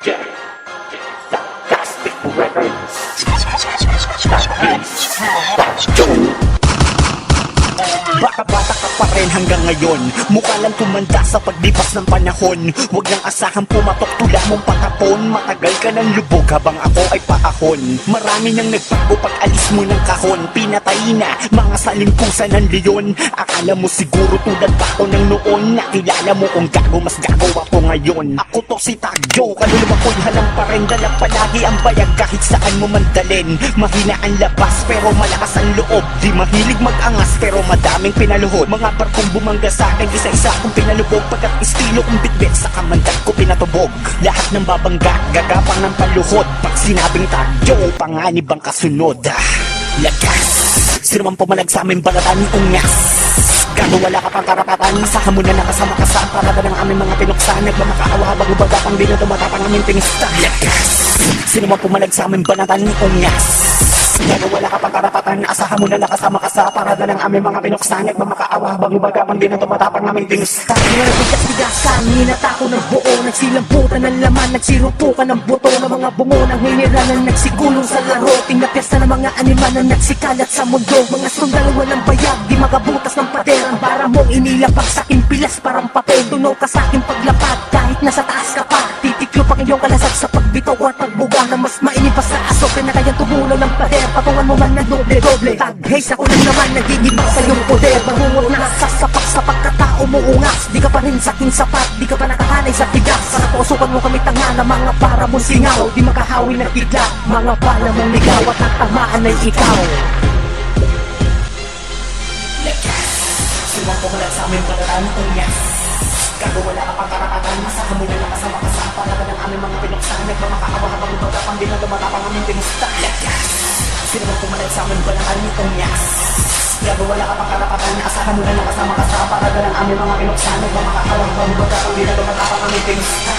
Sarcastic Records. Baka bata ka pa rin hanggang ngayon, mukha lang tumanda sa paglipas ng panahon. Huwag nang asahan pumatok tula mong patapon. Matagal ka ng lubog habang ako ay paahon. Marami nang nagbago pag alis mo ng kahon. Pinatay na mga salimpusan ng leon. Akala mo siguro tulad pa ako ng noon. Nakilala mo kung gago, mas gago ako ngayon. Ako to si Tagyo, kaluluwa ko'y halang pa rin. Dala palagi ang bayag kahit saan mo mandalin. Mahina ang labas pero malakas ang loob. Di mahilig mag-angas pero madaming pinaluhod. Mga barkong bumangga sa akin, isa-isa kong pinalubog. Pagkat estilo kong bitbit sa kamandag ko pinatubog. Lahat ng babangga, gagapang ng paluhod. Pag sinabing Tagyo, panganib ang kasunod. Lagas, sino man pumalag sa aming balatan ni Ungas. Gago wala ka pang karapatan, sa hamon na nakasama ka sa parada ng aming mga pinuksan. Nagmamakaawa habang ubagapang di na tumatapang aming pinista. Lagas, sino man pumalag sa aming balatan ni Ungas. Gago wala ka pang karapatan, asahan mo na nakasama ka sa parada ng aming mga pinuksan. Nagmamakaawa habang ubagapang di na tumatapang aming pinista. Tayo na bigas-bigasan, ninatako ng buo. Nagsilamputan ng laman, nagsirumpukan ng buto. Ng mga bungo ng hiniranan, nagsigulong sa laro. Tinapyesta ng mga animal na nagsikalat sa mundo. Mga sundalo walang bayag, di magabutas ng pader. Ang bara mong inilapag sa'king pilas parang papel. Tunaw ka sa'king paglapad, kahit nasa taas ka pa. Titiklo pa iyong kalasag sa pagbitaw at pagbuga. Na mas mainip pa sa aso, na kayang tumulo ng pader. Patungan mo man na doble-doble. Tag-haze ako lang naman, nagigibak sa iyong poder. Bangungot na sasapak sa pagkatao mo ungas. Di ka pa rin sa'king sapat, di ka pa nakahanay sa tigas. Para pusukan mo kami tanga na mga para mong singaw. Di makahawi na bigla, mga bala mong ligaw. At natamaan ay ikaw. Sino man pumalag sa aming balatan ni Ungas. Gago wala ka pang karapatan, asahan mo na nakasama ka sa parada ng aming mga pinuksan. Nagmamakaawa habang ubagapang di na tumatapang aming pinista. Lagas, sino man pumalag sa aming balatan ni Ungas. Gago wala ka pang karapatan, asahan mo na nakasama ka sa parada ng aming mga pinuksan. Nagmamakaawa habang ubagapang di na tumatapang aming pinista.